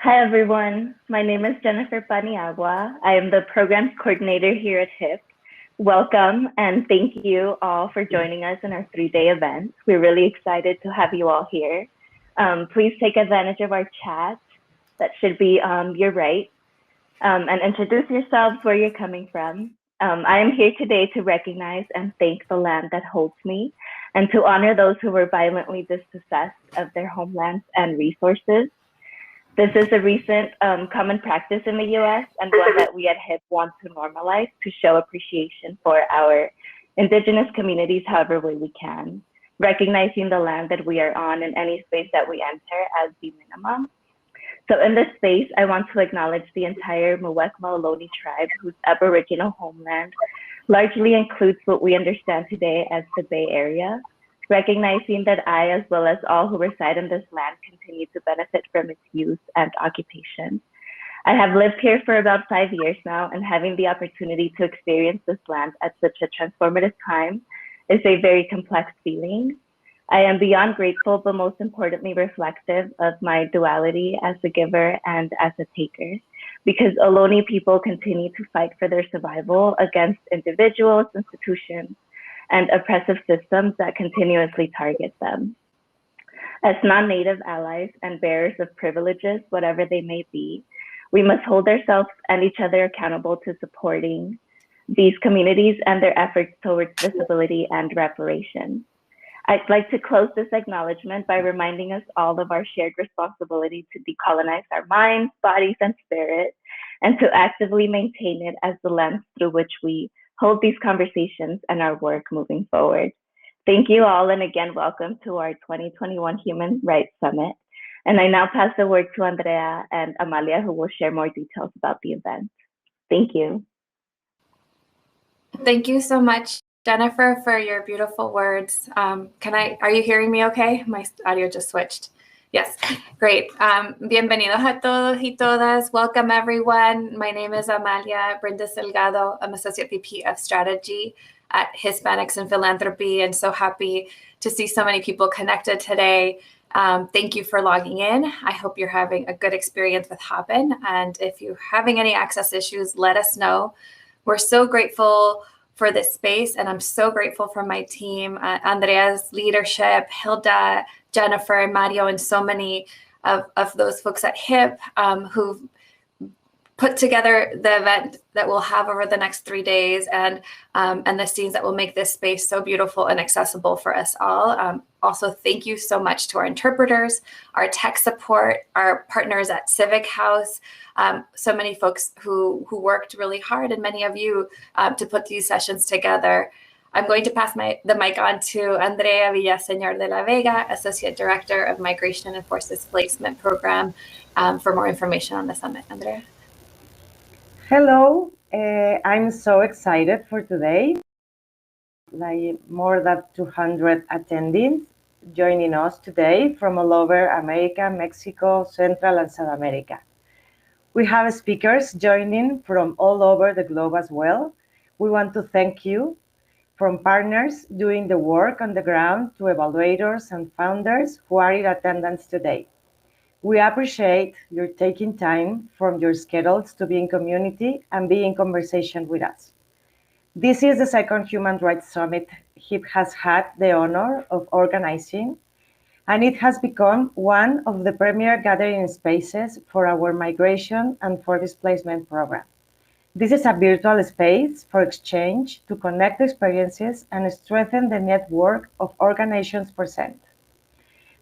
Hi, everyone. My name is Jennifer Paniagua. I am the programs coordinator here at HIP. Welcome and thank you all for joining us in our 3-day event. We're really excited to have you all here. Please take advantage of our chat that should be your right and introduce yourselves where you're coming from. I am here today to recognize and thank the land that holds me and to honor those who were violently dispossessed of their homelands and resources. This is a recent common practice in the US and one that we at HIP want to normalize to show appreciation for our Indigenous communities however way we can, recognizing the land that we are on in any space that we enter as the minimum. So in this space, I want to acknowledge the entire Muwekma Ohlone tribe, whose Aboriginal homeland largely includes what we understand today as the Bay Area, recognizing that I, as well as all who reside in this land, continue to benefit from its use and occupation. I have lived here for about 5 years now, and having the opportunity to experience this land at such a transformative time is a very complex feeling. I am beyond grateful, but most importantly reflective of my duality as a giver and as a taker, because Ohlone people continue to fight for their survival against individuals, institutions, and oppressive systems that continuously target them. As non-Native allies and bearers of privileges, whatever they may be, we must hold ourselves and each other accountable to supporting these communities and their efforts towards visibility and reparation. I'd like to close this acknowledgement by reminding us all of our shared responsibility to decolonize our minds, bodies, and spirit, and to actively maintain it as the lens through which we hold these conversations and our work moving forward. Thank you all, and again, welcome to our 2021 Human Rights Summit. And I now pass the word to Andrea and Amalia, who will share more details about the event. Thank you. Thank you so much, Jennifer, for your beautiful words. Are you hearing me okay? My audio just switched. Yes, great. Bienvenidos a todos y todas. Welcome, everyone. My name is Amalia Brindis Delgado. I'm Associate VP of Strategy at Hispanics in Philanthropy, and so happy to see so many people connected today. Thank you for logging in. I hope you're having a good experience with Hopin, and if you're having any access issues, let us know. We're so grateful for this space, and I'm so grateful for my team, Andrea's leadership, Hilda, Jennifer, and Mario, and so many of those folks at HIP who've put together the event that we'll have over the next 3 days, and the scenes that will make this space so beautiful and accessible for us all. Also, thank you so much to our interpreters, our tech support, our partners at Civic House, so many folks who worked really hard, and many of you to put these sessions together. I'm going to pass the mic on to Andrea Villaseñor de la Vega, Associate Director of Migration and Forced Displacement Program, for more information on the summit. Andrea. Hello, I'm so excited for today. Like more than 200 attendees joining us today from all over America, Mexico, Central and South America. We have speakers joining from all over the globe as well. We want to thank you, from partners doing the work on the ground to evaluators and founders who are in attendance today. We appreciate your taking time from your schedules to be in community and be in conversation with us. This is the second Human Rights Summit HIP has had the honor of organizing, and it has become one of the premier gathering spaces for our migration and for displacement program. This is a virtual space for exchange to connect experiences and strengthen the network of organizations present.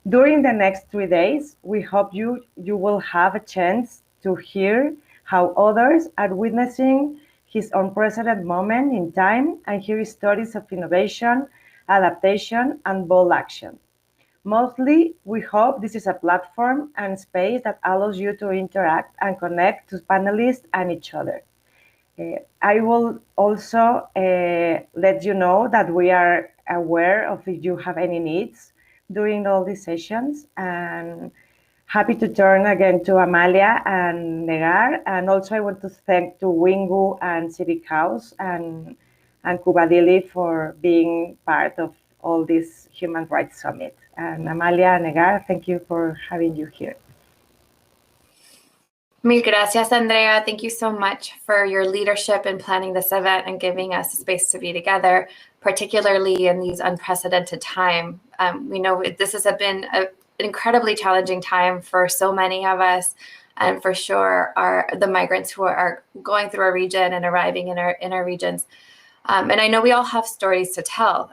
During the next 3 days, we hope you will have a chance to hear how others are witnessing his unprecedented moment in time and hear stories of innovation, adaptation, and bold action. Mostly, we hope this is a platform and space that allows you to interact and connect to panelists and each other. I will also let you know that we are aware of if you have any needs during all these sessions, and happy to turn again to Amalia and Negar. And also I want to thank to Wingu and Civic House and Kubadili for being part of all this Human Rights Summit. And Amalia and Negar, thank you for having you here. Mil gracias, Andrea. Thank you so much for your leadership in planning this event and giving us a space to be together, particularly in these unprecedented times. We know this has been an incredibly challenging time for so many of us, and for sure are the migrants who are going through our region and arriving in our regions. And I know we all have stories to tell,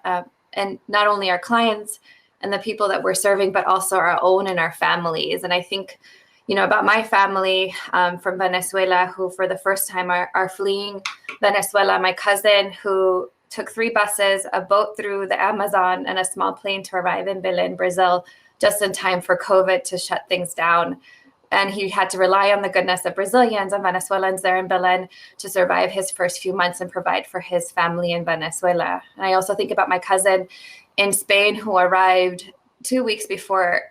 and not only our clients and the people that we're serving, but also our own and our families. And I think, about my family from Venezuela, who for the first time are fleeing Venezuela. My cousin, who took 3 buses, a boat through the Amazon, and a small plane to arrive in Belén, Brazil, just in time for COVID to shut things down. And he had to rely on the goodness of Brazilians and Venezuelans there in Belén to survive his first few months and provide for his family in Venezuela. And I also think about my cousin in Spain, who arrived 2 weeks before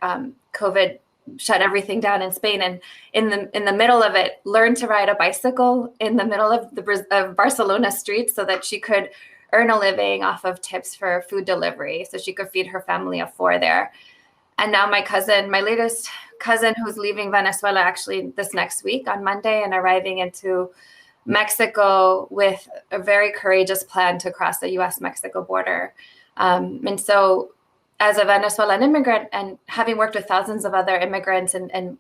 COVID shut everything down in Spain, and in the middle of it, learned to ride a bicycle in the middle of Barcelona streets so that she could earn a living off of tips for food delivery, so she could feed her family of 4 there. And now my latest cousin, who's leaving Venezuela actually this next week on Monday and arriving into Mexico with a very courageous plan to cross the U.S.-Mexico border. And so as a Venezuelan immigrant, and having worked with thousands of other immigrants and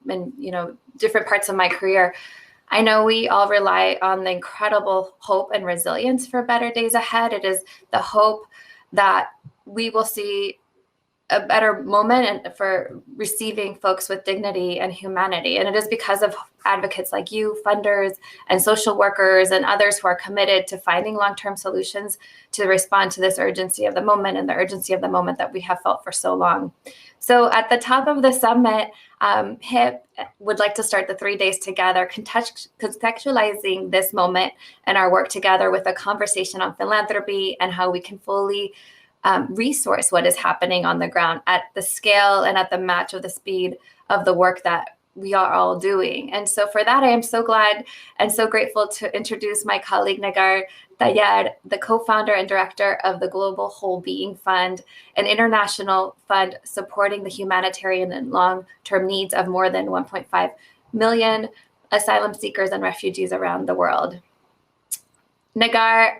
different parts of my career, I know we all rely on the incredible hope and resilience for better days ahead. It is the hope that we will see a better moment and for receiving folks with dignity and humanity. And it is because of advocates like you, funders and social workers and others who are committed to finding long-term solutions to respond to this urgency of the moment and the urgency of the moment that we have felt for so long. So at the top of the summit, HIP would like to start the 3 days together, contextualizing this moment and our work together with a conversation on philanthropy and how we can fully resource what is happening on the ground at the scale and at the match of the speed of the work that we are all doing. And so for that, I am so glad and so grateful to introduce my colleague Nagar Tayar, the co-founder and director of the Global Whole Being Fund, an international fund supporting the humanitarian and long-term needs of more than 1.5 million asylum seekers and refugees around the world. Nagar,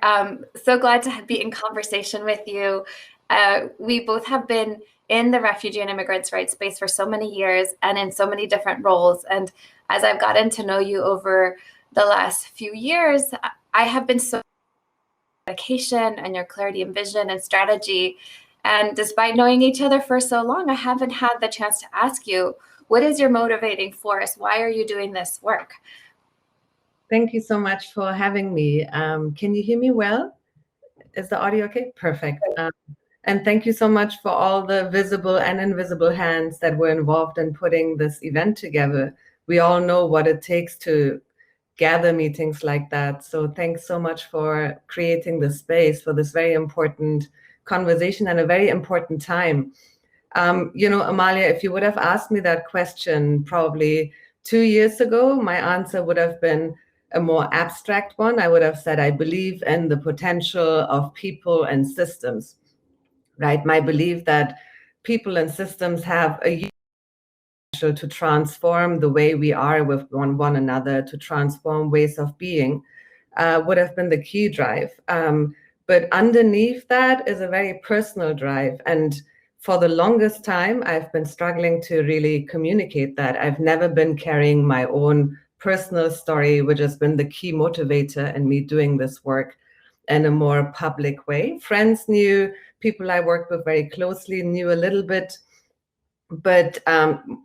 so glad to be in conversation with you. We both have been in the refugee and immigrants' rights space for so many years and in so many different roles. And as I've gotten to know you over the last few years, I have been so dedication and your clarity and vision and strategy. And despite knowing each other for so long, I haven't had the chance to ask you, what is your motivating force? Why are you doing this work? Thank you so much for having me. Can you hear me well? Is the audio okay? Perfect. And thank you so much for all the visible and invisible hands that were involved in putting this event together. We all know what it takes to gather meetings like that. So thanks so much for creating the space for this very important conversation and a very important time. Amalia, if you would have asked me that question probably 2 years ago, my answer would have been a more abstract one. I would have said, I believe in the potential of people and systems, right? My belief that people and systems have a potential to transform the way we are with one another, to transform ways of being, would have been the key drive. But underneath that is a very personal drive. And for the longest time, I've been struggling to really communicate that. I've never been carrying my own personal story, which has been the key motivator in me doing this work in a more public way. Friends knew, people I worked with very closely knew a little bit, but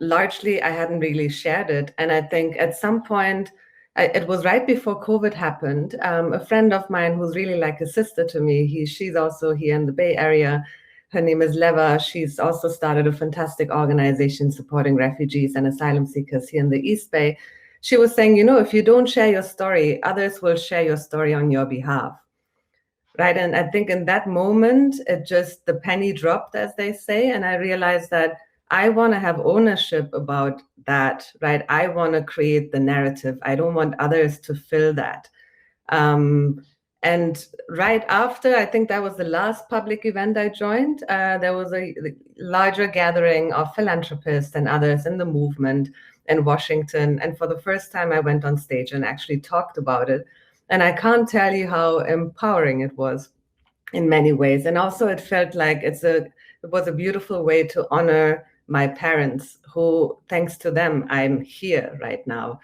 largely I hadn't really shared it. And I think at some point, it was right before COVID happened, a friend of mine who's really like a sister to me, she's also here in the Bay Area. Her name is Leva. She's also started a fantastic organization supporting refugees and asylum seekers here in the East Bay. She was saying, if you don't share your story, others will share your story on your behalf, right? And I think in that moment, the penny dropped, as they say, and I realized that I want to have ownership about that, right? I want to create the narrative. I don't want others to fill that. And right after, I think that was the last public event I joined, there was a larger gathering of philanthropists and others in the movement in Washington. And for the first time, I went on stage and actually talked about it. And I can't tell you how empowering it was in many ways. And also it felt like it was a beautiful way to honor my parents, who, thanks to them, I'm here right now.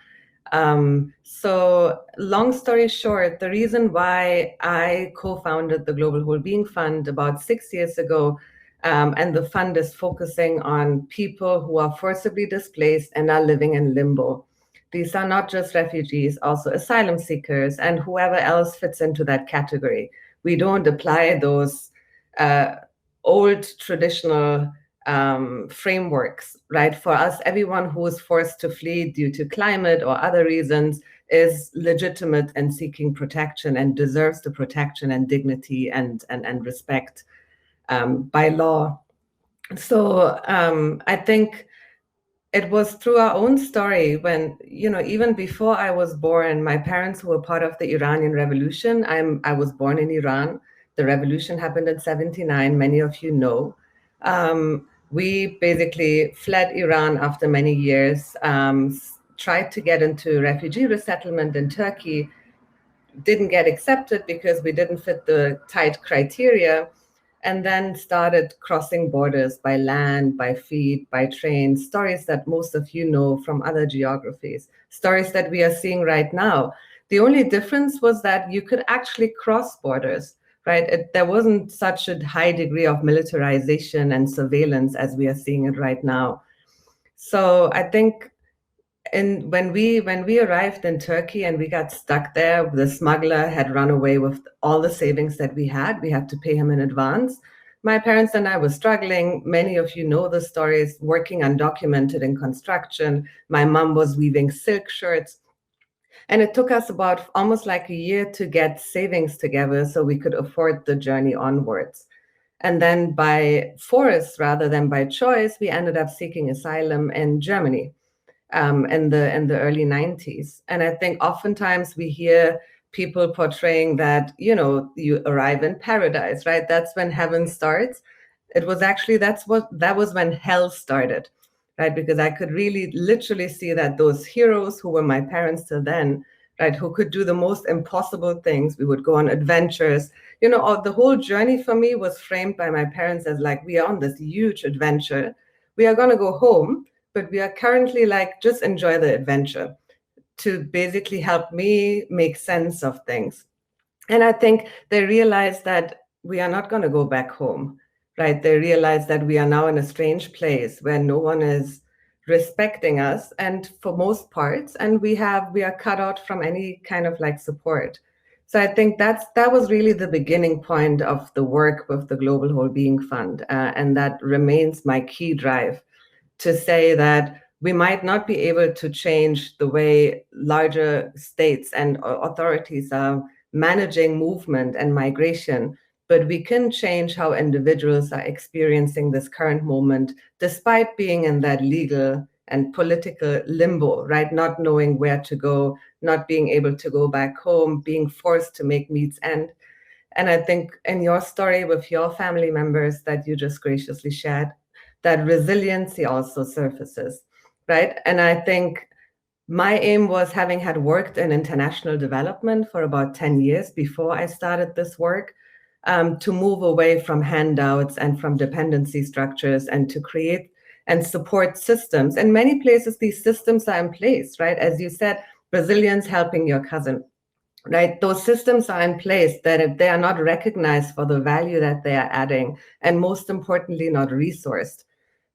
So long story short, the reason why I co-founded the Global Whole Being Fund about 6 years ago, and the fund is focusing on people who are forcibly displaced and are living in limbo. These are not just refugees, also asylum seekers and whoever else fits into that category. We don't apply those old traditional frameworks, right? For us, everyone who is forced to flee due to climate or other reasons is legitimate and seeking protection and deserves the protection and dignity and respect by law. So I think it was through our own story when, even before I was born, my parents who were part of the Iranian Revolution, I was born in Iran. The revolution happened in 79, many of you know. We basically fled Iran after many years, tried to get into refugee resettlement in Turkey, didn't get accepted because we didn't fit the tight criteria, and then started crossing borders by land, by feet, by train, stories that most of you know from other geographies, stories that we are seeing right now. The only difference was that you could actually cross borders, right? There wasn't such a high degree of militarization and surveillance as we are seeing it right now. So I think when we arrived in Turkey and we got stuck there, the smuggler had run away with all the savings that we had. We had to pay him in advance. My parents and I were struggling. Many of you know the stories, working undocumented in construction. My mom was weaving silk shirts. And it took us about almost like a year to get savings together so we could afford the journey onwards. And then by force rather than by choice, we ended up seeking asylum in Germany. In the early 90s. And I think oftentimes we hear people portraying that, you arrive in paradise, right? That's when heaven starts. It was actually, that was when hell started, right? Because I could really literally see that those heroes who were my parents till then, right, who could do the most impossible things, we would go on adventures. The whole journey for me was framed by my parents as like, we are on this huge adventure. We are going to go home, but we are currently like, just enjoy the adventure, to basically help me make sense of things. And I think they realize that we are not going to go back home, right? They realize that we are now in a strange place where no one is respecting us, and for most parts, and we are cut out from any kind of like support. So I think that was really the beginning point of the work with the Global Whole Being Fund, and that remains my key drive, to say that we might not be able to change the way larger states and authorities are managing movement and migration, but we can change how individuals are experiencing this current moment, despite being in that legal and political limbo, right? Not knowing where to go, not being able to go back home, being forced to make meets end. And I think in your story with your family members that you just graciously shared, that resiliency also surfaces, right? And I think my aim was, having had worked in international development for about 10 years before I started this work, to move away from handouts and from dependency structures and to create and support systems. In many places, these systems are in place, right? As you said, Brazilians helping your cousin, right? Those systems are in place, that they are not recognized for the value that they are adding, and most importantly, not resourced.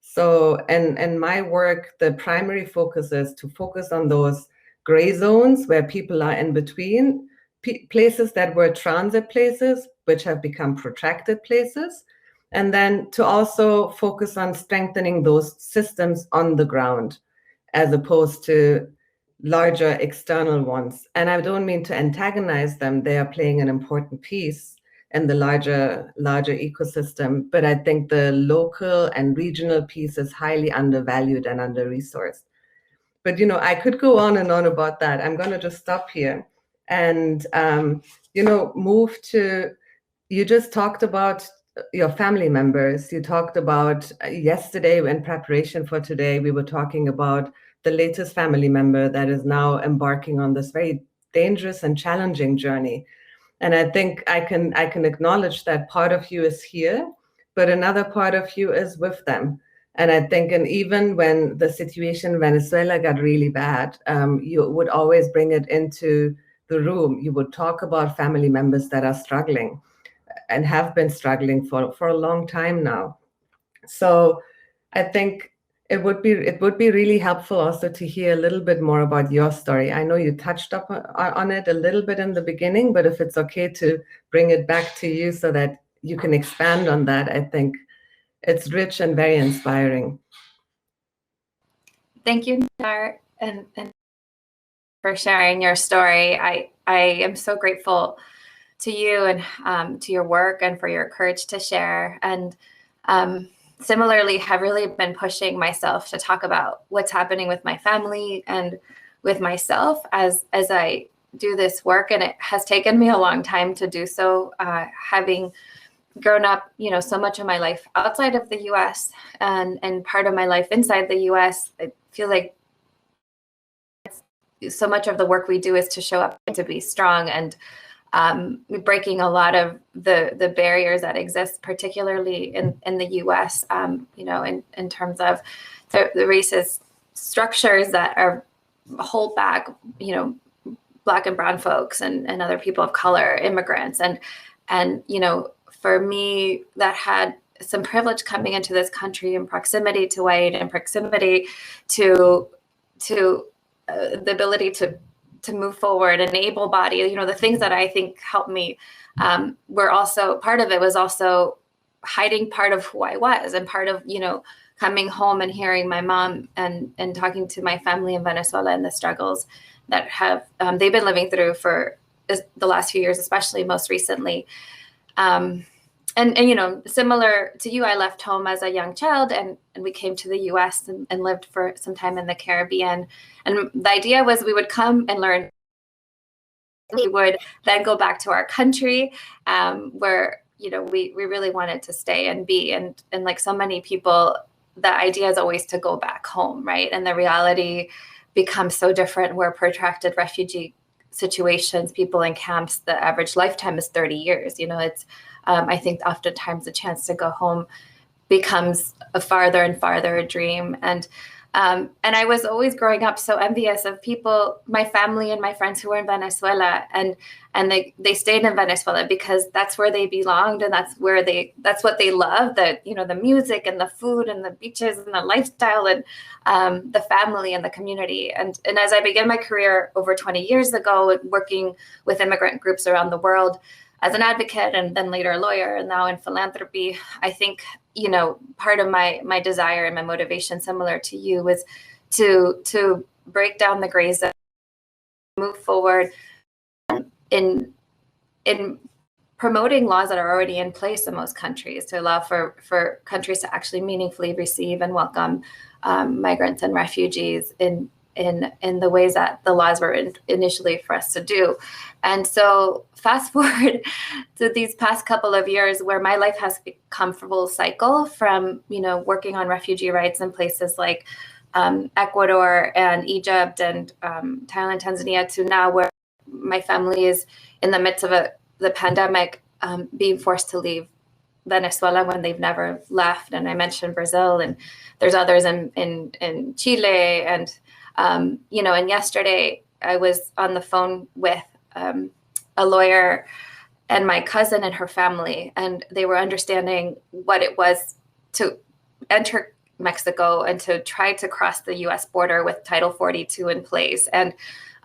So, and my work, the primary focus is to focus on those gray zones where people are in between, places that were transit places, which have become protracted places, and then to also focus on strengthening those systems on the ground, as opposed to larger external ones. And I don't mean to antagonize them. They are playing an important piece in the larger ecosystem. But I think the local and regional piece is highly undervalued and under-resourced. But, I could go on and on about that. I'm going to just stop here and move to. You just talked about your family members. You talked about yesterday in preparation for today, we were talking about the latest family member that is now embarking on this very dangerous and challenging journey. And I think I can acknowledge that part of you is here, but another part of you is with them. And I think, and even when the situation in Venezuela got really bad, you would always bring it into the room. You would talk about family members that are struggling and have been struggling for a long time now. So I think it would be really helpful also to hear a little bit more about your story. I know you touched up on it a little bit in the beginning, but if it's okay to bring it back to you so that you can expand on that, I think it's rich and very inspiring. Thank you, Nar, and for sharing your story. I am so grateful to you and to your work and for your courage to share. And similarly, have really been pushing myself to talk about what's happening with my family and with myself as I do this work. And it has taken me a long time to do so, having grown up, so much of my life outside of the US and part of my life inside the US. I feel like so much of the work we do is to show up and to be strong and breaking a lot of the barriers that exist, particularly in the US, in terms of the racist structures that are hold back, Black and brown folks and other people of color, immigrants. And for me, that had some privilege coming into this country in proximity to white and proximity to the ability to move forward, an able body, the things that I think helped me were also part of it was also hiding part of who I was and part of, coming home and hearing my mom and talking to my family in Venezuela and the struggles that have they've been living through for the last few years, especially most recently. And similar to you, I left home as a young child and we came to the US and lived for some time in the Caribbean. And the idea was we would come and learn. We would then go back to our country where, we really wanted to stay and be. And like so many people, the idea is always to go back home, right? And the reality becomes so different where protracted refugee situations, people in camps, the average lifetime is 30 years. It's I think oftentimes the chance to go home becomes a farther and farther a dream. And I was always growing up so envious of people, my family and my friends who were in Venezuela, and they stayed in Venezuela because that's where they belonged and that's what they loved, the music and the food and the beaches and the lifestyle and the family and the community. And as I began my career over 20 years ago, working with immigrant groups around the world as an advocate and then later a lawyer and now in philanthropy, I think, part of my desire and my motivation, similar to you, was to break down the grays, move forward in promoting laws that are already in place in most countries to allow for countries to actually meaningfully receive and welcome migrants and refugees in the ways that the laws were initially for us to do. And so fast forward to these past couple of years where my life has become full cycle from, working on refugee rights in places like Ecuador and Egypt and Thailand, Tanzania, to now where my family is in the midst of the pandemic, being forced to leave Venezuela when they've never left. And I mentioned Brazil, and there's others in Chile. And and yesterday I was on the phone with a lawyer and my cousin and her family, and they were understanding what it was to enter Mexico and to try to cross the US border with Title 42 in place. And,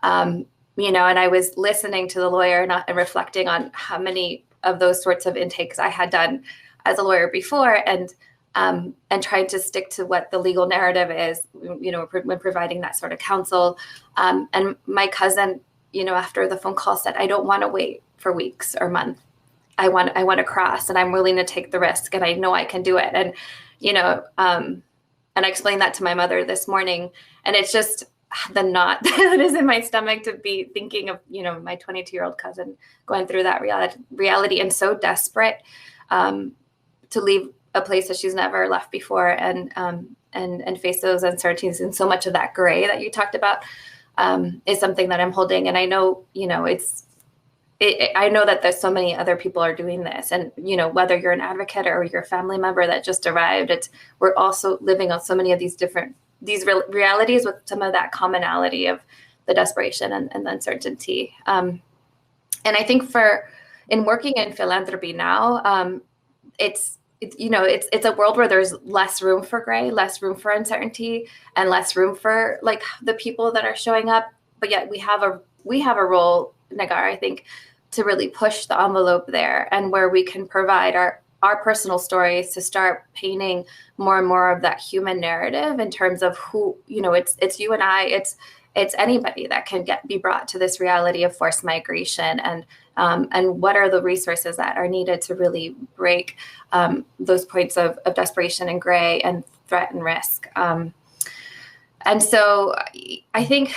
and I was listening to the lawyer and reflecting on how many of those sorts of intakes I had done as a lawyer before, and trying to stick to what the legal narrative is, when providing that sort of counsel. And my cousin, after the phone call said, I don't want to wait for weeks or months. I want to cross, and I'm willing to take the risk, and I know I can do it. And, and I explained that to my mother this morning, and it's just the knot that is in my stomach to be thinking of, my 22-year-old cousin going through that reality and so desperate to leave a place that she's never left before and face those uncertainties. And so much of that gray that you talked about is something that I'm holding. And I know, I know that there's so many other people are doing this, and whether you're an advocate or you're a family member that just arrived, we're also living on so many of these realities with some of that commonality of the desperation and the uncertainty. And I think in working in philanthropy now, it's a world where there's less room for gray, less room for uncertainty, and less room for like the people that are showing up. But yet we have a role, Nagar, I think, to really push the envelope there, and where we can provide our personal stories to start painting more and more of that human narrative in terms of who, it's you and I, it's anybody that can be brought to this reality of forced migration, and what are the resources that are needed to really break those points of desperation and gray and threat and risk. And so I think,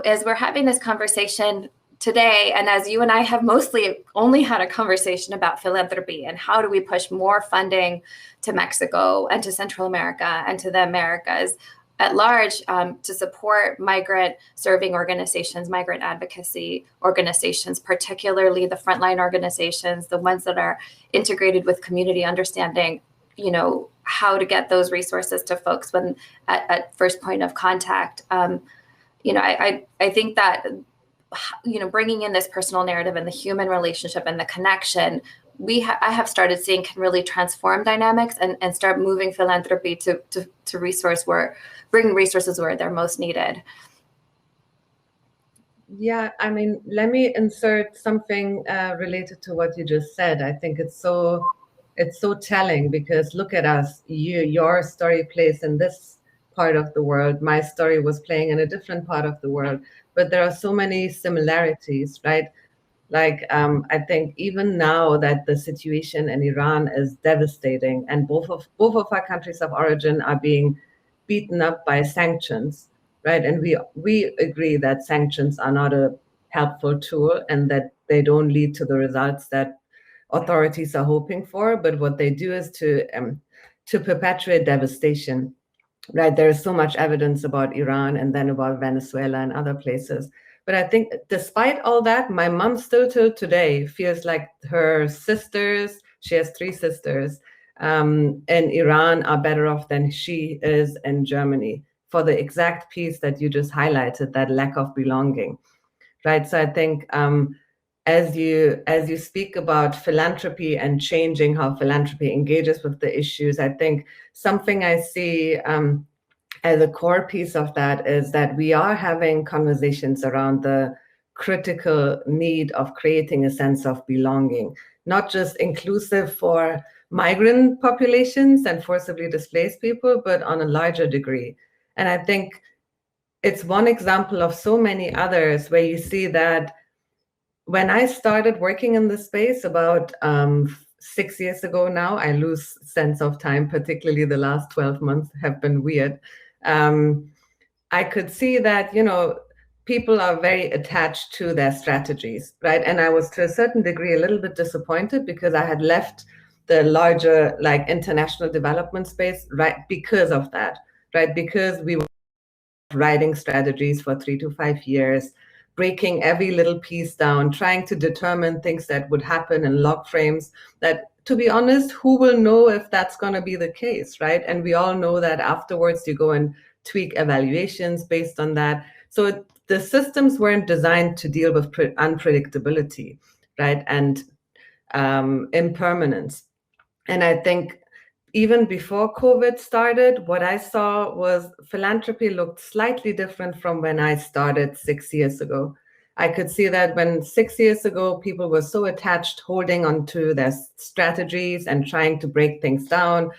as we're having this conversation today, and as you and I have mostly only had a conversation about philanthropy and how do we push more funding to Mexico and to Central America and to the Americas at large to support migrant serving organizations, migrant advocacy organizations, particularly the frontline organizations, the ones that are integrated with community understanding, how to get those resources to folks when at first point of contact. I think that, bringing in this personal narrative and the human relationship and the connection, I have started seeing can really transform dynamics and start moving philanthropy to bring resources where they're most needed. Yeah, I mean, let me insert something related to what you just said. I think it's so telling, because look at us. Your story plays in this part of the world. My story was playing in a different part of the world, but there are so many similarities, right? Like, I think even now that the situation in Iran is devastating, and both of our countries of origin are being beaten up by sanctions, right? And we agree that sanctions are not a helpful tool and that they don't lead to the results that authorities are hoping for. But what they do is to perpetuate devastation, right? There is so much evidence about Iran and then about Venezuela and other places. But I think despite all that, my mom still till today feels like her sisters, she has 3 sisters, in Iran are better off than she is in Germany, for the exact piece that you just highlighted, that lack of belonging, right? So I think as you speak about philanthropy and changing how philanthropy engages with the issues, I think something I see as a core piece of that is that we are having conversations around the critical need of creating a sense of belonging, not just inclusive for migrant populations and forcibly displaced people, but on a larger degree. And I think it's one example of so many others where you see that when I started working in this space about 6 years ago now, I lose sense of time, particularly the last 12 months have been weird. I could see that, people are very attached to their strategies, right? And I was to a certain degree a little bit disappointed because I had left the larger international development space, right? Because of that, right? Because we were writing strategies for 3 to 5 years, breaking every little piece down, trying to determine things that would happen in log frames that, to be honest, who will know if that's going to be the case, right? And we all know that afterwards you go and tweak evaluations based on that. So the systems weren't designed to deal with unpredictability, right? And impermanence. And I think even before COVID started, what I saw was philanthropy looked slightly different from when I started 6 years ago. I could see that when 6 years ago, people were so attached, holding onto their strategies and trying to break things down,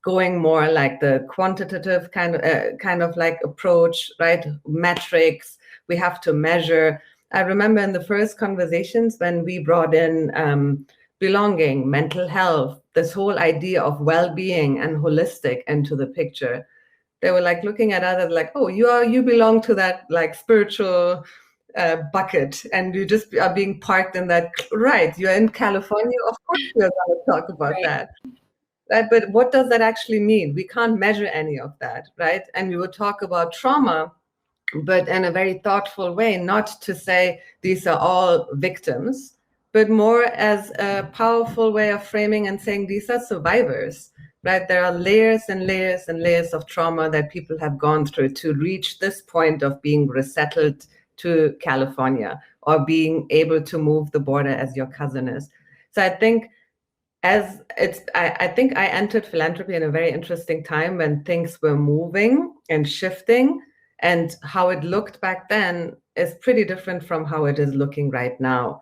going more like the quantitative kind of like approach, right? Metrics, we have to measure. I remember in the first conversations when we brought in belonging, mental health, this whole idea of well-being and holistic into the picture, They were like looking at others like, oh, you belong to that like spiritual bucket, and you just are being parked in that. Right, you're in California, of course we're going to talk about that. Right, but what does that actually mean? We can't measure any of that, right? And we would talk about trauma, but in a very thoughtful way, not to say these are all victims, but more as a powerful way of framing and saying these are survivors, right? There are layers and layers and layers of trauma that people have gone through to reach this point of being resettled to California or being able to move the border as your cousin is. So I think I think I entered philanthropy in a very interesting time when things were moving and shifting, and how it looked back then is pretty different from how it is looking right now.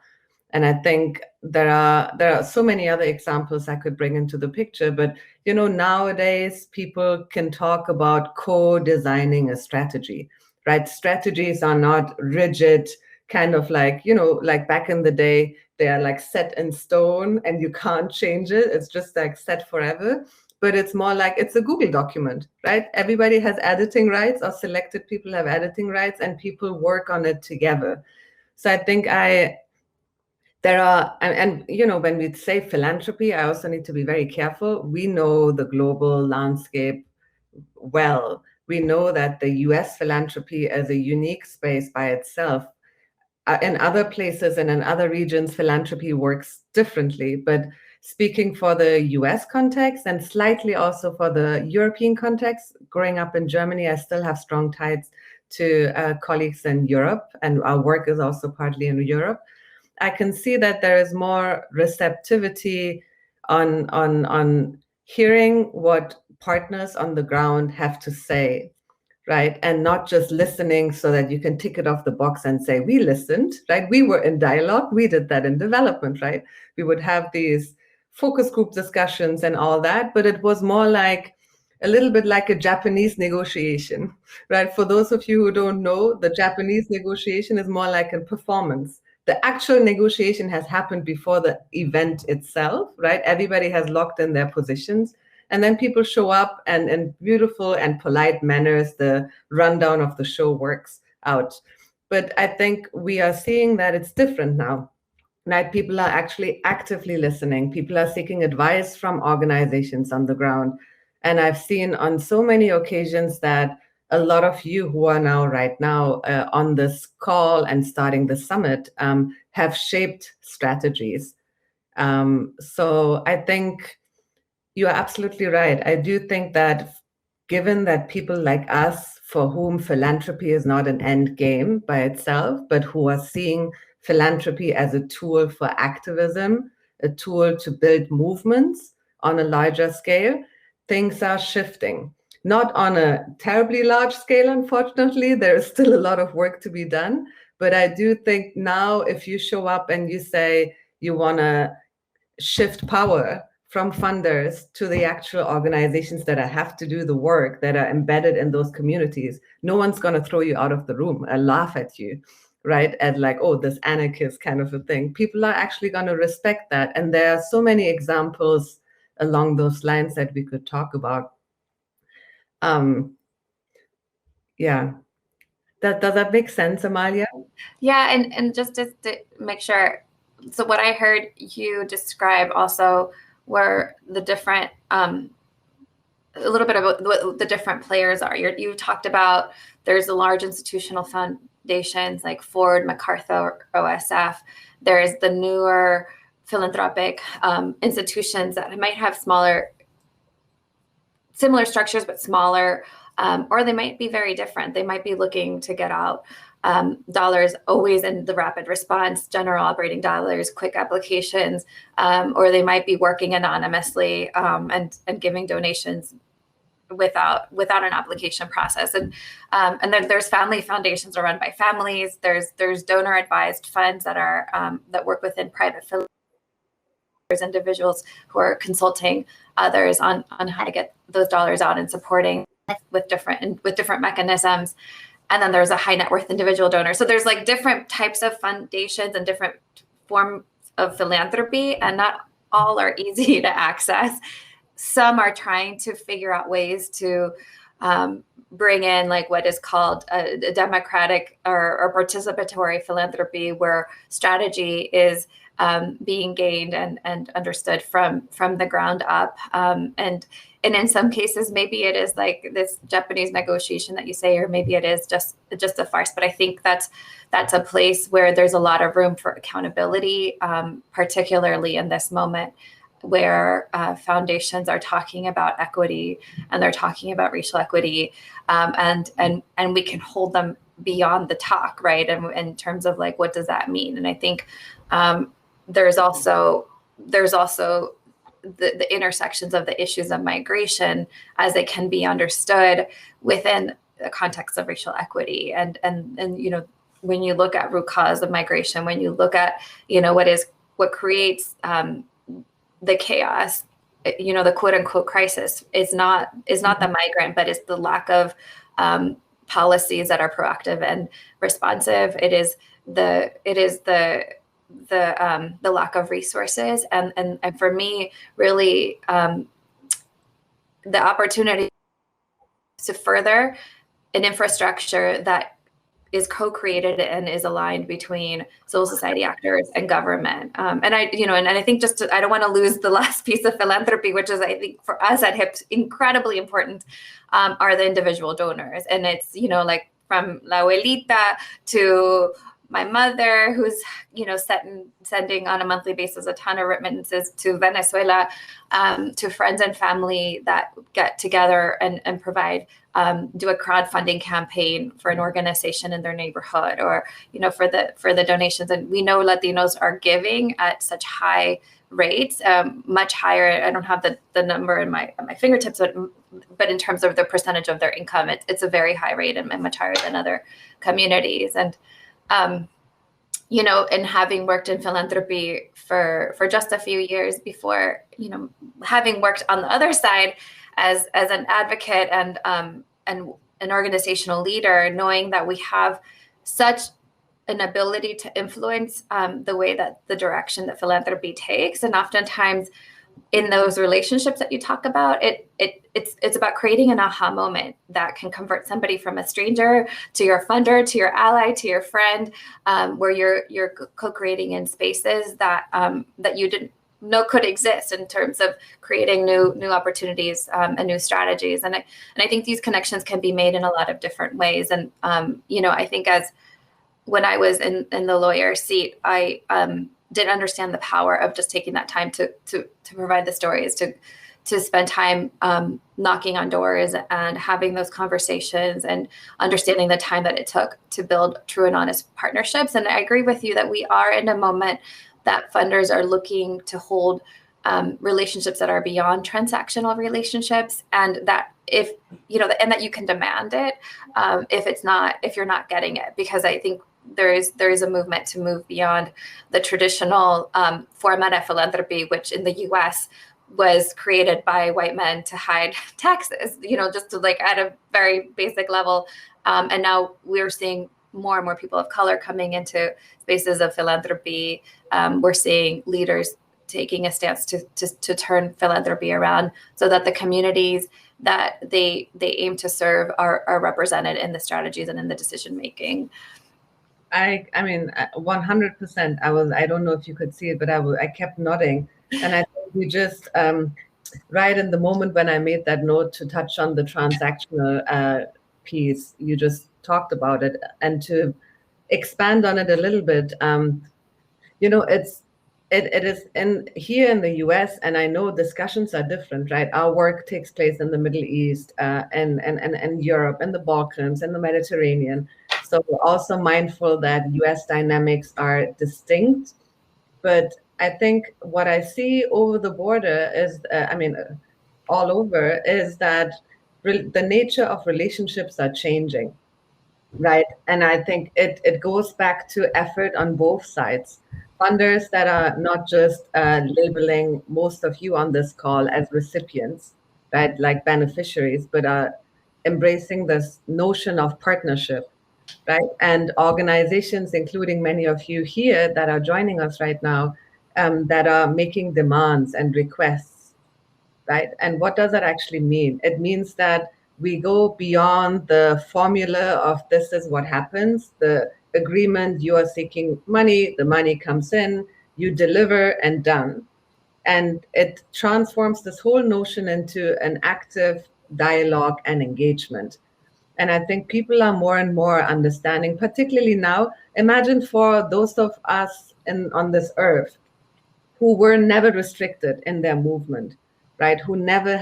And I think there are so many other examples I could bring into the picture, but nowadays people can talk about co-designing a strategy, right? Strategies are not rigid, kind of like, like back in the day, they are like set in stone and you can't change it. It's just like set forever. But it's more like it's a Google document, right? Everybody has editing rights, or selected people have editing rights, and people work on it together. So I think there are, and when we say philanthropy, I also need to be very careful. We know the global landscape well. We know that the US philanthropy is a unique space by itself. In other places and in other regions, philanthropy works differently. But speaking for the US context and slightly also for the European context, growing up in Germany, I still have strong ties to colleagues in Europe, and our work is also partly in Europe. I can see that there is more receptivity on hearing what partners on the ground have to say, right? And not just listening so that you can tick it off the box and say, we listened, right? We were in dialogue. We did that in development, right? We would have these focus group discussions and all that, but it was more like a little bit like a Japanese negotiation, right? For those of you who don't know, the Japanese negotiation is more like a performance. The actual negotiation has happened before the event itself, right? Everybody has locked in their positions. And then people show up, and in beautiful and polite manners, the rundown of the show works out. But I think we are seeing that it's different now. Right? People are actually actively listening. People are seeking advice from organizations on the ground. And I've seen on so many occasions that a lot of you who are now right now on this call and starting the summit have shaped strategies. So I think you are absolutely right. I do think that given that people like us, for whom philanthropy is not an end game by itself, but who are seeing philanthropy as a tool for activism, a tool to build movements on a larger scale, things are shifting. Not on a terribly large scale, unfortunately. There is still a lot of work to be done. But I do think now, if you show up and you say you want to shift power from funders to the actual organizations that have to do the work, that are embedded in those communities, no one's going to throw you out of the room and laugh at you, right? As like, oh, this anarchist kind of a thing. People are actually going to respect that. And there are so many examples along those lines that we could talk about. Yeah. Does that make sense, Amalia? Yeah, and just to make sure, so what I heard you describe also were the different, a little bit about what the different players are. You talked about there's the large institutional foundations like Ford, MacArthur, OSF. There's the newer philanthropic institutions that might have similar structures, but smaller, or they might be very different. They might be looking to get out dollars always in the rapid response, general operating dollars, quick applications, or they might be working anonymously and giving donations without an application process. And then there's family foundations are run by families. There's donor advised funds that are that work within private philanthropy. There's individuals who are consulting others on how to get those dollars out and supporting with different mechanisms. And then there's a high net worth individual donor. So there's like different types of foundations and different forms of philanthropy, and not all are easy to access. Some are trying to figure out ways to bring in like what is called a democratic or participatory philanthropy, where strategy is being gained and understood from the ground up. And in some cases, maybe it is like this Japanese negotiation that you say, or maybe it is just a farce. But I think that's a place where there's a lot of room for accountability, particularly in this moment, where foundations are talking about equity and they're talking about racial equity, and we can hold them beyond the talk, right? And in terms of like, what does that mean? And I think there's also the intersections of the issues of migration as they can be understood within the context of racial equity. And you know, when you look at root cause of migration, when you look at, you know, what creates the chaos, you know, the quote unquote crisis is not the migrant, but it's the lack of policies that are proactive and responsive. It is the lack of resources, and for me, really, the opportunity to further an infrastructure that is co-created and is aligned between civil society actors and government. And I think I don't want to lose the last piece of philanthropy, which is, I think, for us at HIP, incredibly important, are the individual donors. And it's, you know, like from La Abuelita to my mother, who's, you know, sending on a monthly basis a ton of remittances to Venezuela, to friends and family that get together and provide, do a crowdfunding campaign for an organization in their neighborhood, or, you know, for the donations. And we know Latinos are giving at such high rates, much higher. I don't have the number at my fingertips, but in terms of the percentage of their income, it's a very high rate and much higher than other communities. And you know, and having worked in philanthropy for just a few years before, you know, having worked on the other side as an advocate and an organizational leader, knowing that we have such an ability to influence the way that the direction that philanthropy takes. And oftentimes in those relationships that you talk about, it's about creating an aha moment that can convert somebody from a stranger to your funder, to your ally, to your friend, where you're co-creating in spaces that you didn't know could exist, in terms of creating new opportunities and new strategies. And I think these connections can be made in a lot of different ways. And you know, I think when I was in the lawyer seat, I didn't understand the power of just taking that time to provide the stories, to spend time knocking on doors and having those conversations, and understanding the time that it took to build true and honest partnerships. And I agree with you that we are in a moment that funders are looking to hold relationships that are beyond transactional relationships, and that if, you know, and that you can demand it if you're not getting it, because I think there is a movement to move beyond the traditional format of philanthropy, which in the US was created by white men to hide taxes, you know, just to, like, at a very basic level. And now we're seeing more and more people of color coming into spaces of philanthropy. We're seeing leaders taking a stance to turn philanthropy around, so that the communities that they aim to serve are represented in the strategies and in the decision making. I mean, 100%. I don't know if you could see it, but I kept nodding. And I think we just, right in the moment when I made that note to touch on the transactional piece, you just talked about it. And to expand on it a little bit, you know, it is here in the US, and I know discussions are different, right? Our work takes place in the Middle East, and Europe, and the Balkans, and the Mediterranean. So we're also mindful that US dynamics are distinct. But I think what I see over the border is, all over, is that the nature of relationships are changing, right? And I think it goes back to effort on both sides. Funders that are not just labeling most of you on this call as recipients, right, like beneficiaries, but are embracing this notion of partnership, right? And organizations, including many of you here that are joining us right now, that are making demands and requests, right? And what does that actually mean? It means that we go beyond the formula of this is what happens, the agreement, you are seeking money, the money comes in, you deliver and done. And it transforms this whole notion into an active dialogue and engagement. And I think people are more and more understanding, particularly now. Imagine for those of us on this earth who were never restricted in their movement, right? Who never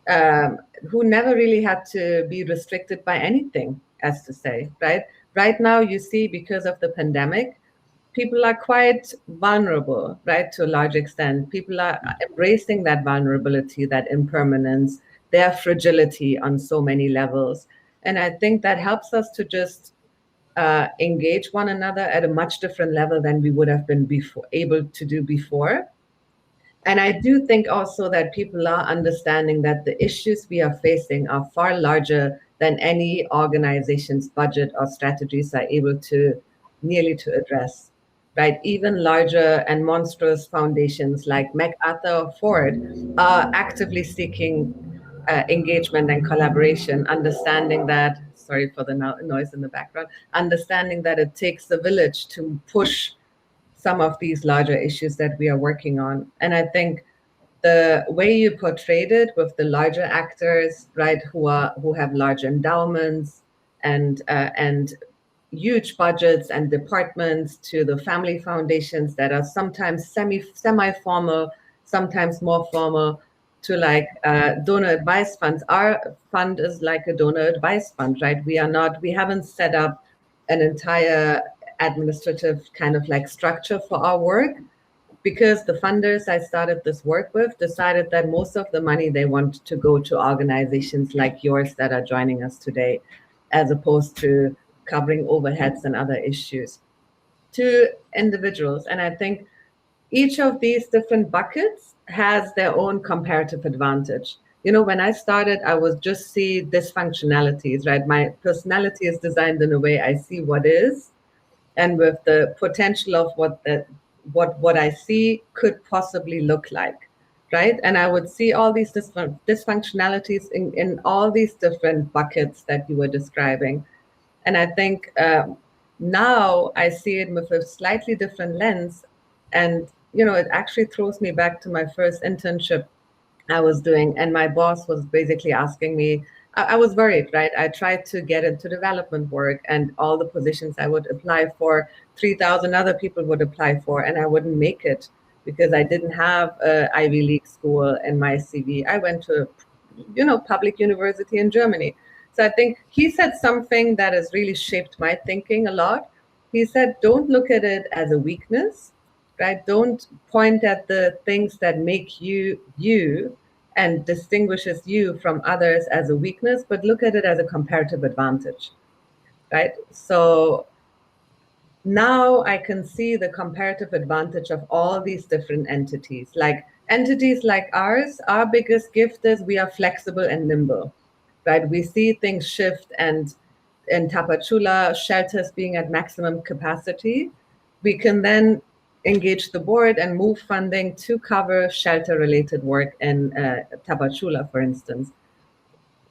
um, really had to be restricted by anything, as to say, right? Right now, you see, because of the pandemic, people are quite vulnerable, right, to a large extent. People are embracing that vulnerability, that impermanence, their fragility on so many levels. And I think that helps us to just engage one another at a much different level than we would have been able to do before. And I do think also that people are understanding that the issues we are facing are far larger than any organization's budget or strategies are able to nearly to address, right? Even larger and monstrous foundations like MacArthur or Ford are actively seeking engagement and collaboration, understanding that, sorry for the noise in the background, understanding that it takes a village to push some of these larger issues that we are working on. And I think the way you portrayed it with the larger actors, right, who have large endowments and huge budgets and departments, to the family foundations that are sometimes semi-formal, sometimes more formal, to like donor advice funds. Our fund is like a donor advice fund, right? We haven't set up an entire administrative kind of like structure for our work, because the funders I started this work with decided that most of the money they want to go to organizations like yours that are joining us today, as opposed to covering overheads and other issues, to individuals. And I think each of these different buckets has their own comparative advantage. When I started, I was just see dysfunctionalities, right? My personality is designed in a way I see what is, and with the potential of what I see could possibly look like, right? And I would see all these dysfunctionalities in all these different buckets that you were describing. And I think now I see it with a slightly different lens. And, it actually throws me back to my first internship I was doing. And my boss was basically asking me, I was worried, right? I tried to get into development work, and all the positions I would apply for, 3,000 other people would apply for, and I wouldn't make it because I didn't have an Ivy League school in my CV. I went to, public university in Germany. So I think he said something that has really shaped my thinking a lot. He said, don't look at it as a weakness, right? Don't point at the things that make you you and distinguishes you from others as a weakness, but look at it as a comparative advantage, right? So now I can see the comparative advantage of all these different entities. Like entities like ours, our biggest gift is we are flexible and nimble, right? We see things shift, and in Tapachula, shelters being at maximum capacity, we can then engage the board and move funding to cover shelter-related work in Tapachula, for instance.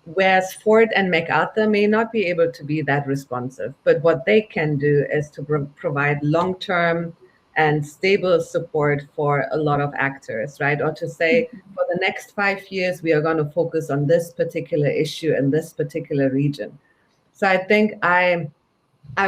Whereas Ford and MacArthur may not be able to be that responsive, but what they can do is to provide long-term and stable support for a lot of actors, right? Or to say, for the next 5 years, we are going to focus on this particular issue in this particular region. So I think I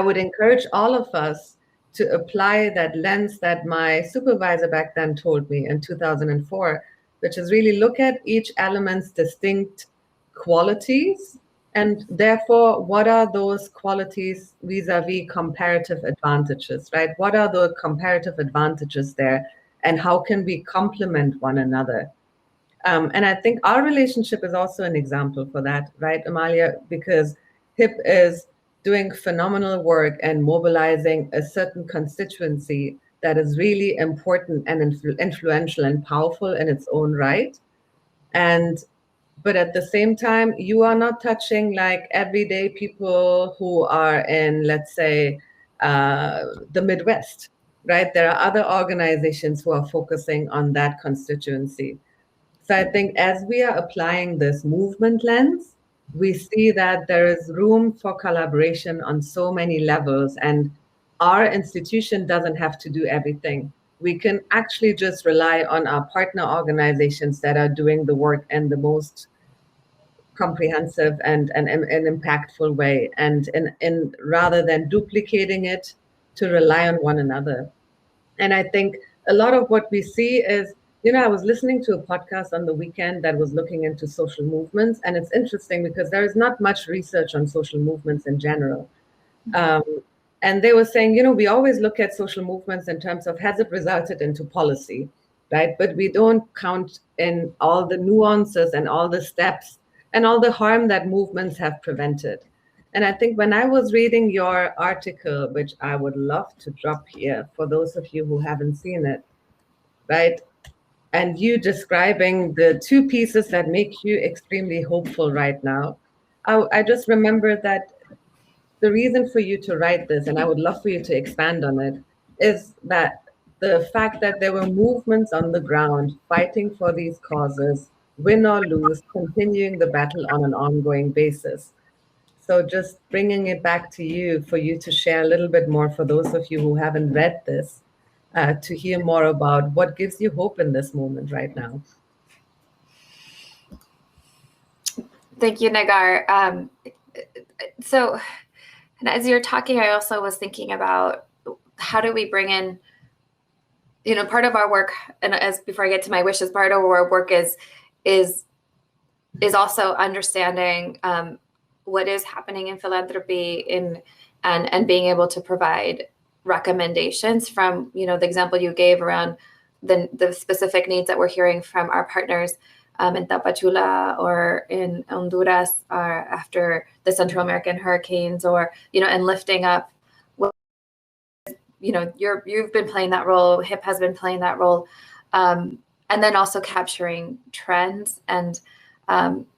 would encourage all of us to apply that lens that my supervisor back then told me in 2004, which is really look at each element's distinct qualities, and therefore, what are those qualities vis-a-vis comparative advantages, right? What are the comparative advantages there, and how can we complement one another? And I think our relationship is also an example for that, right, Amalia? Because HIP is doing phenomenal work and mobilizing a certain constituency that is really important and influential and powerful in its own right. But at the same time, you are not touching like everyday people who are in, let's say, the Midwest, right? There are other organizations who are focusing on that constituency. So I think as we are applying this movement lens, we see that there is room for collaboration on so many levels, and our institution doesn't have to do everything. We can actually just rely on our partner organizations that are doing the work in the most comprehensive and an impactful way, and in rather than duplicating it, to rely on one another. And I think a lot of what we see is, I was listening to a podcast on the weekend that was looking into social movements, and it's interesting because there is not much research on social movements in general. Um, and they were saying, we always look at social movements in terms of, has it resulted into policy, right? But we don't count in all the nuances and all the steps and all the harm that movements have prevented. And I think when I was reading your article, which I would love to drop here for those of you who haven't seen it, right? And you describing the two pieces that make you extremely hopeful right now, I just remember that the reason for you to write this, and I would love for you to expand on it, is that the fact that there were movements on the ground fighting for these causes, win or lose, continuing the battle on an ongoing basis. So just bringing it back to you for you to share a little bit more for those of you who haven't read this, to hear more about what gives you hope in this moment right now. Thank you, Nagar. So, and as you're talking, I also was thinking about how do we bring in, part of our work, and as before I get to my wishes, part of our work is also understanding what is happening in philanthropy and being able to provide recommendations from, the example you gave around the specific needs that we're hearing from our partners in Tapachula or in Honduras after the Central American hurricanes, or, and lifting up what, you've been playing that role, HIP has been playing that role. And then also capturing trends. And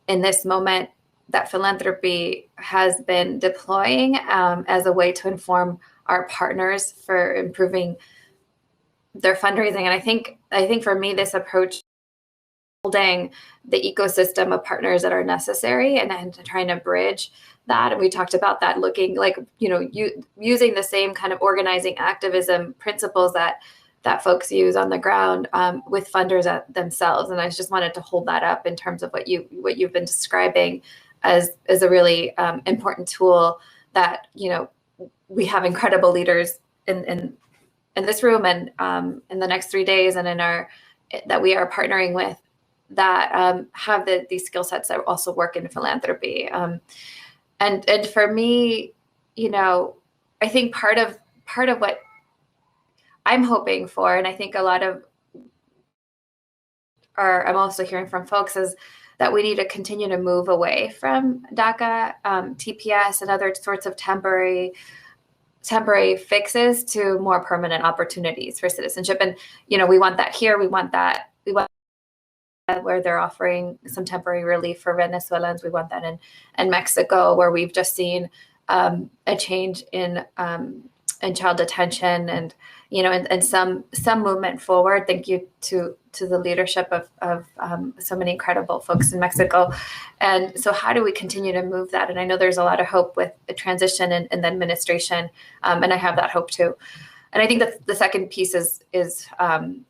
in this moment that philanthropy has been deploying as a way to inform our partners for improving their fundraising. And I think for me, this approach, building the ecosystem of partners that are necessary and trying to bridge that. And we talked about that, looking like, using the same kind of organizing activism principles that folks use on the ground with funders themselves. And I just wanted to hold that up in terms of what you've been describing as a really important tool that, we have incredible leaders in this room and in the next 3 days and that we are partnering with that have these skill sets that also work in philanthropy. And for me, I think part of what I'm hoping for, and I think a lot of I'm also hearing from folks, is that we need to continue to move away from DACA, TPS, and other sorts of temporary fixes to more permanent opportunities for citizenship. And, we want that here. We want that where they're offering some temporary relief for Venezuelans. We want that in Mexico, where we've just seen a change in child detention and, and some movement forward. Thank you to the leadership of so many incredible folks in Mexico. And so how do we continue to move that? And I know there's a lot of hope with the transition in the administration, and I have that hope too. And I think that the second piece is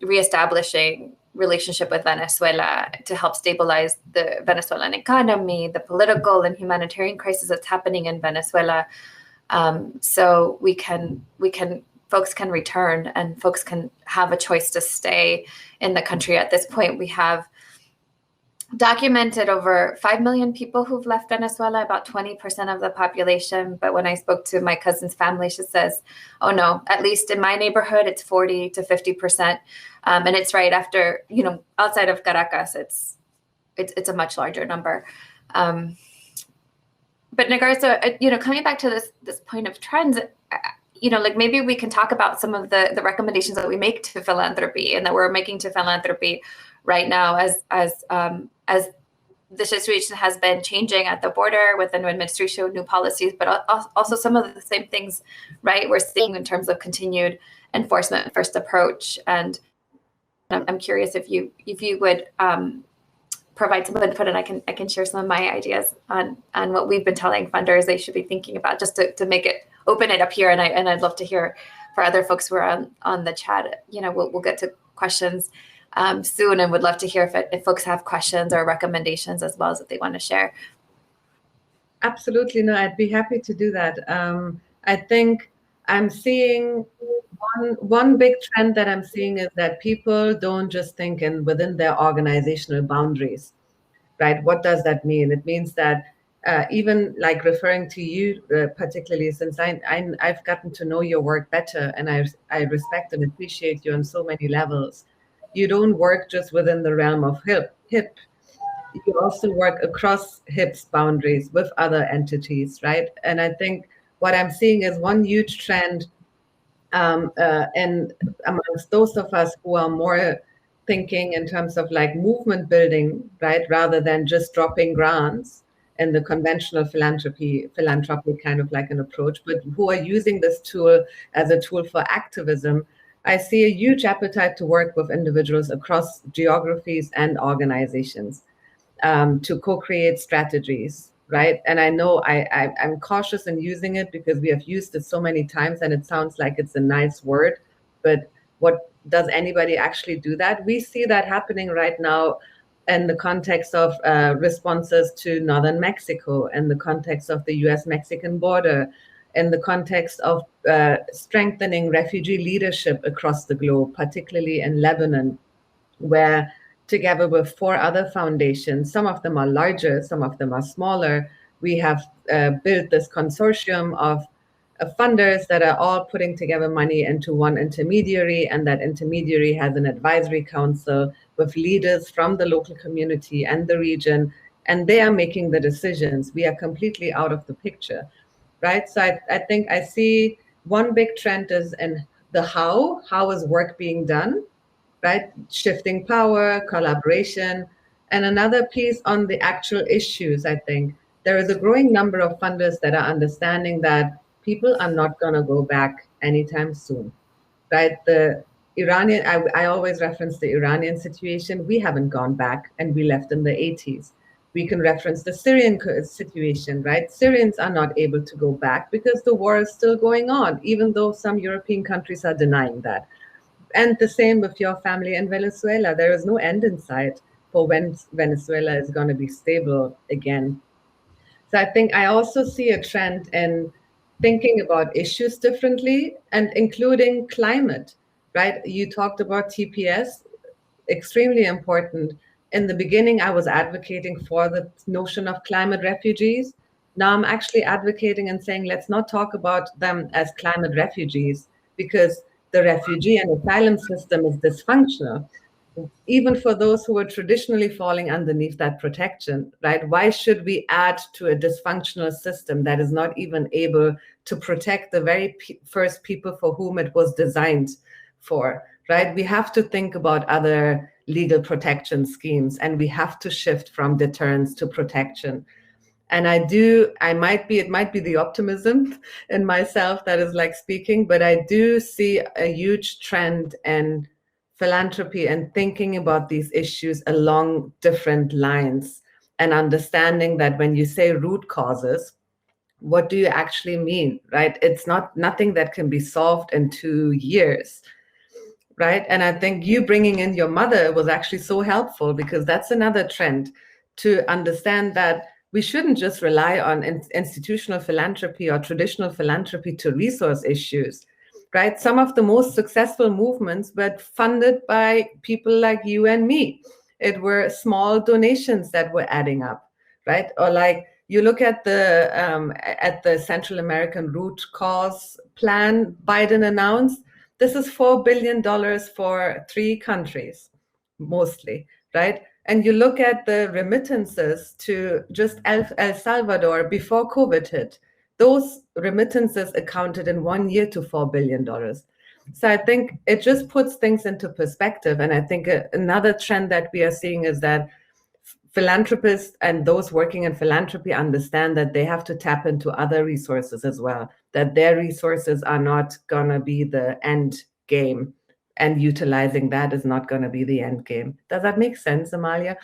reestablishing relationship with Venezuela to help stabilize the Venezuelan economy, the political and humanitarian crisis that's happening in Venezuela. So folks can return and folks can have a choice to stay in the country. At this point, we have documented over 5 million people who've left Venezuela, about 20% of the population. But when I spoke to my cousin's family, she says, oh no, at least in my neighborhood, it's 40 to 50%. And it's right after, outside of Caracas, it's a much larger number. But Nagar, so, coming back to this point of trends, like maybe we can talk about some of the recommendations that we make to philanthropy and that we're making to philanthropy right now as the situation has been changing at the border with the new administration, new policies, but also some of the same things, right, we're seeing in terms of continued enforcement first approach. And I'm curious if you would provide some input, and I can share some of my ideas on what we've been telling funders they should be thinking about, just to make it open it up here. And I'd love to hear for other folks who are on the chat. We'll get to questions soon, and would love to hear if folks have questions or recommendations as well as if they want to share. Absolutely. No, I'd be happy to do that. I think I'm seeing one big trend that I'm seeing is that people don't just think within their organizational boundaries, right? What does that mean? It means that even like referring to you particularly, since I've gotten to know your work better, and I respect and appreciate you on so many levels. You don't work just within the realm of HIP. You also work across HIP's boundaries with other entities, right? And I think what I'm seeing is one huge trend, and amongst those of us who are more thinking in terms of like movement building, right, rather than just dropping grants and the conventional philanthropy kind of like an approach, but who are using this tool as a tool for activism, I see a huge appetite to work with individuals across geographies and organizations to co-create strategies, right? And I know I'm cautious in using it because we have used it so many times and it sounds like it's a nice word, but what does anybody actually do that? We see that happening right now in the context of responses to northern Mexico, in the context of the US-Mexican border, in the context of strengthening refugee leadership across the globe, particularly in Lebanon, where together with 4 other foundations, some of them are larger, some of them are smaller, we have built this consortium of funders that are all putting together money into one intermediary, and that intermediary has an advisory council with leaders from the local community and the region, and they are making the decisions. We are completely out of the picture, right? So I think I see one big trend is in the how is work being done, right? Shifting power, collaboration, and another piece on the actual issues. I think there is a growing number of funders that are understanding that people are not going to go back anytime soon, right? The Iranian, I always reference the Iranian situation. We haven't gone back, and we left in the 80s. We can reference the Syrian situation, right? Syrians are not able to go back because the war is still going on, even though some European countries are denying that. And the same with your family in Venezuela. There is no end in sight for when Venezuela is going to be stable again. So I think I also see a trend in thinking about issues differently, and including climate, right? You talked about TPS, extremely important. In the beginning, I was advocating for the notion of climate refugees. Now I'm actually advocating and saying, let's not talk about them as climate refugees, because the refugee and asylum system is dysfunctional. Even for those who are traditionally falling underneath that protection, right? Why should we add to a dysfunctional system that is not even able to protect the very first people for whom it was designed for, right? We have to think about other legal protection schemes, and we have to shift from deterrence to protection. And it might be the optimism in myself that is like speaking, but I do see a huge trend in philanthropy and thinking about these issues along different lines, and understanding that when you say root causes, what do you actually mean, right? It's nothing that can be solved in 2 years, right? And I think you bringing in your mother was actually so helpful, because that's another trend, to understand that we shouldn't just rely on institutional philanthropy or traditional philanthropy to resource issues, right? Some of the most successful movements were funded by people like you and me. It were small donations that were adding up, right? Or like you look at the Central American Root Cause Plan Biden announced. This is $4 billion for 3 countries, mostly, right? And you look at the remittances to just El Salvador before COVID hit, those remittances accounted in 1 year to $4 billion. So I think it just puts things into perspective. And I think another trend that we are seeing is that philanthropists and those working in philanthropy understand that they have to tap into other resources as well, that their resources are not going to be the end game, and utilizing that is not going to be the end game. Does that make sense, Amalia?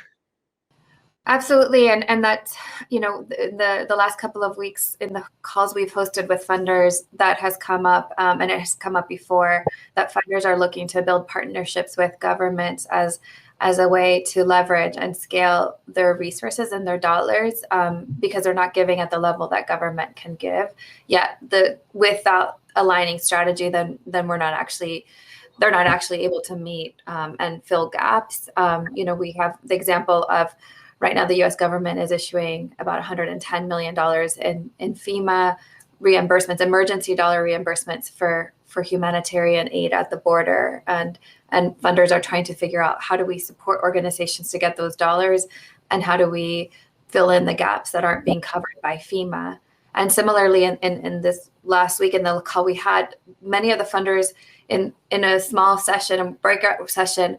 Absolutely, and that's, the last couple of weeks in the calls we've hosted with funders, that has come up, and it has come up before, that funders are looking to build partnerships with governments as a way to leverage and scale their resources and their dollars, because they're not giving at the level that government can give. Yet without aligning strategy, then they're not actually able to meet and fill gaps. We have the example of, right now, the U.S. government is issuing about $110 million in FEMA reimbursements, emergency dollar reimbursements for humanitarian aid at the border. And funders are trying to figure out, how do we support organizations to get those dollars, and how do we fill in the gaps that aren't being covered by FEMA? And similarly, in this last week, in the call we had, many of the funders in a small session, a breakout session,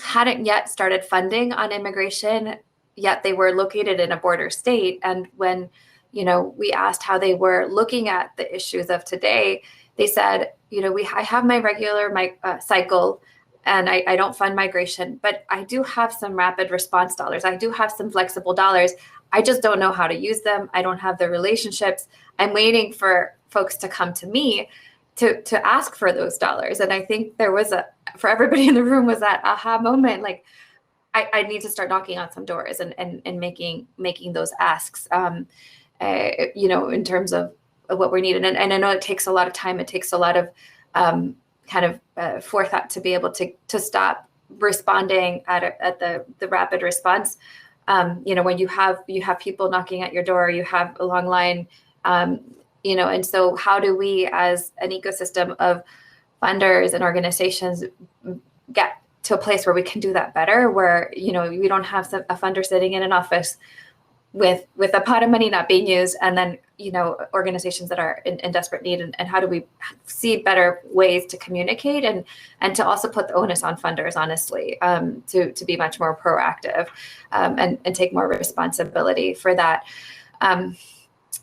hadn't yet started funding on immigration, yet they were located in a border state. And when, we asked how they were looking at the issues of today, they said, I have my regular cycle, and I don't fund migration, but I do have some rapid response dollars. I do have some flexible dollars. I just don't know how to use them. I don't have the relationships. I'm waiting for folks to come to me to ask for those dollars. And I think there was for everybody in the room, was that aha moment, like, I need to start knocking on some doors and making those asks, in terms of what we're needing. And I know it takes a lot of time. It takes a lot of forethought to be able to stop responding at the rapid response. When you have people knocking at your door, you have a long line, and so how do we, as an ecosystem of funders and organizations, get to a place where we can do that better, where, we don't have a funder sitting in an office with a pot of money not being used, and then, organizations that are in desperate need, and how do we see better ways to communicate and to also put the onus on funders, honestly, to be much more proactive, and take more responsibility for that.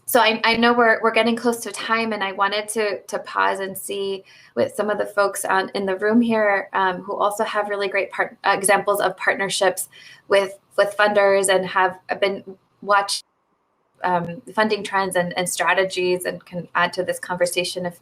So I know we're getting close to time, and I wanted to pause and see with some of the folks in the room here, who also have really great examples of partnerships with funders, and have been watching funding trends and strategies, and can add to this conversation if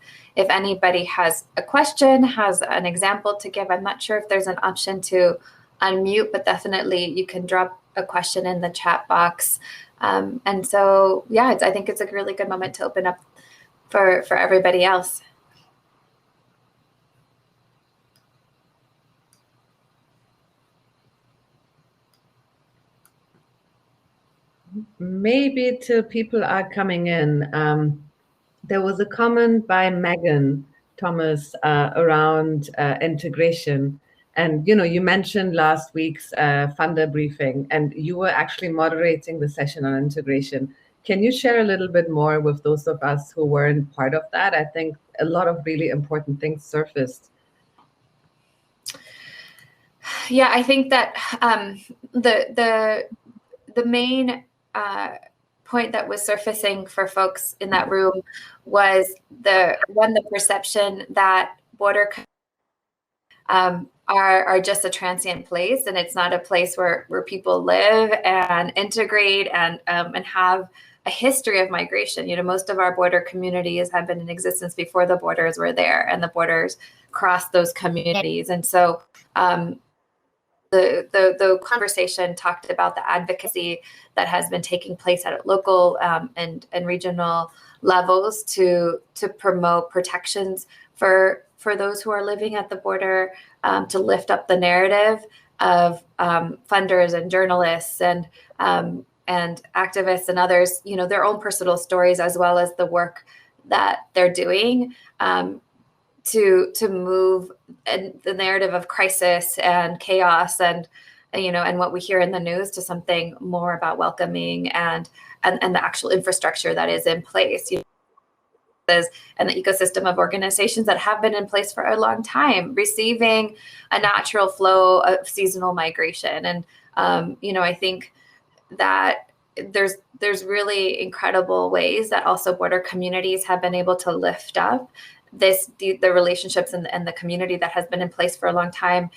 anybody has a question, has an example to give. I'm not sure if there's an option to unmute, but definitely you can drop a question in the chat box. And so, yeah, I think it's a really good moment to open up for everybody else. Maybe till people are coming in, there was a comment by Megan Thomas around integration. And, you mentioned last week's funder briefing, and you were actually moderating the session on integration. Can you share a little bit more with those of us who weren't part of that? I think a lot of really important things surfaced. Yeah, I think that the main point that was surfacing for folks in that room was the perception that border are just a transient place, and it's not a place where people live and integrate and have a history of migration. Most of our border communities have been in existence before the borders were there, and the borders crossed those communities. And so the conversation talked about the advocacy that has been taking place at local and regional levels to promote protections for those who are living at the border, to lift up the narrative of funders and journalists and activists and others, their own personal stories, as well as the work that they're doing to move the narrative of crisis and chaos and what we hear in the news to something more about welcoming and the actual infrastructure that is in place. And the ecosystem of organizations that have been in place for a long time, receiving a natural flow of seasonal migration. And, I think that there's really incredible ways that also border communities have been able to lift up the relationships and the community that has been in place for a long time,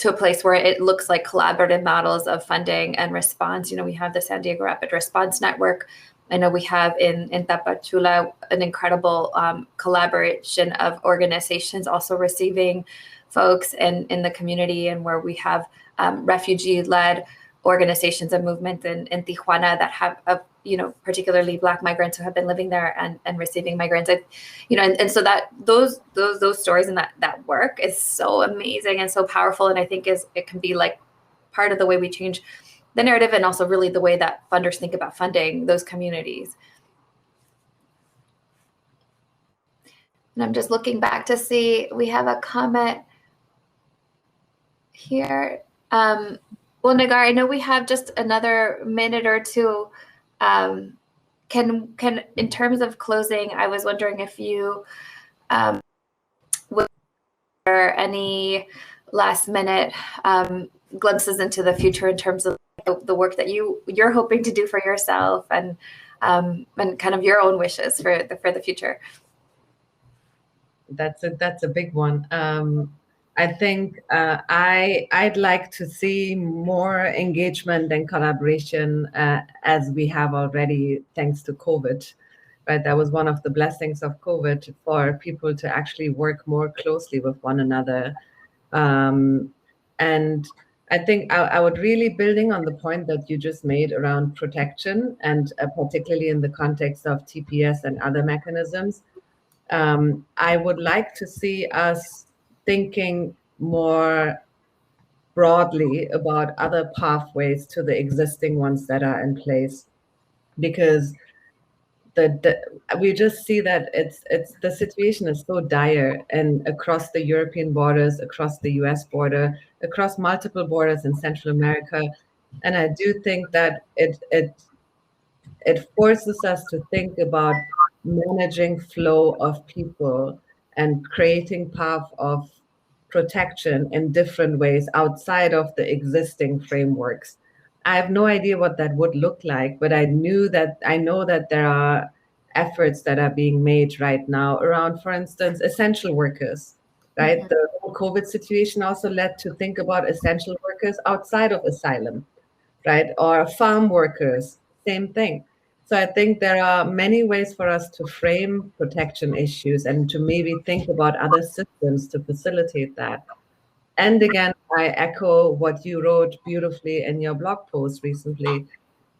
to a place where it looks like collaborative models of funding and response. You know, we have the San Diego Rapid Response Network. I know we have in Tapachula an incredible collaboration of organizations also receiving folks in the community, and where we have refugee-led organizations and movements in Tijuana that have, particularly Black migrants who have been living there and receiving migrants. And so that those stories and that work is so amazing and so powerful. And I think it can be like part of the way we change the narrative, and also really the way that funders think about funding those communities. And I'm just looking back to see, we have a comment here. Well, Nagar, I know we have just another minute or two. Can in terms of closing, I was wondering if you would share any last minute glimpses into the future in terms of the work that you're hoping to do for yourself, and kind of your own wishes for the future. That's a big one. I think I'd like to see more engagement and collaboration as we have already, thanks to COVID. Right, that was one of the blessings of COVID, for people to actually work more closely with one another. And I think I would really, building on the point that you just made around protection, and particularly in the context of TPS and other mechanisms, I would like to see us thinking more broadly about other pathways to the existing ones that are in place, because we just see that the situation is so dire, and across the European borders, across the US border, across multiple borders in Central America. And I do think that it forces us to think about managing flow of people and creating path of protection in different ways outside of the existing frameworks. I have no idea what that would look like, but I know that there are efforts that are being made right now around, for instance, essential workers, right? Mm-hmm. The whole COVID situation also led to think about essential workers outside of asylum, right? Or farm workers, same thing. So I think there are many ways for us to frame protection issues and to maybe think about other systems to facilitate that. And again, I echo what you wrote beautifully in your blog post recently.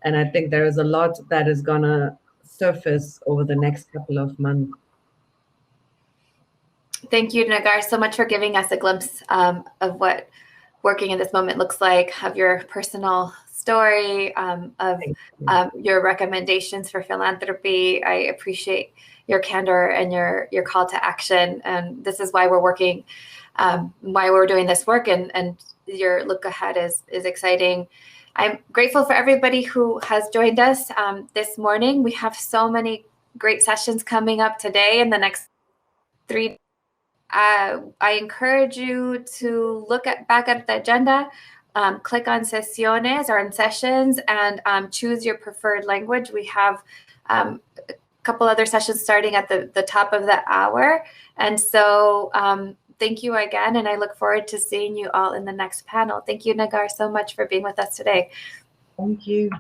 And I think there is a lot that is going to surface over the next couple of months. Thank you, Nagar, so much for giving us a glimpse of what working in this moment looks like, of your personal story, of your recommendations for philanthropy. I appreciate your candor and your call to action. And this is why we're working, why we're doing this work, and your look ahead is exciting. I'm grateful for everybody who has joined us this morning. We have so many great sessions coming up today in the next 3 days. I encourage you to look back at the agenda, click on sesiones or on sessions, and choose your preferred language. We have a couple other sessions starting at the top of the hour. And so thank you again, and I look forward to seeing you all in the next panel. Thank you, Nagar, so much for being with us today. Thank you.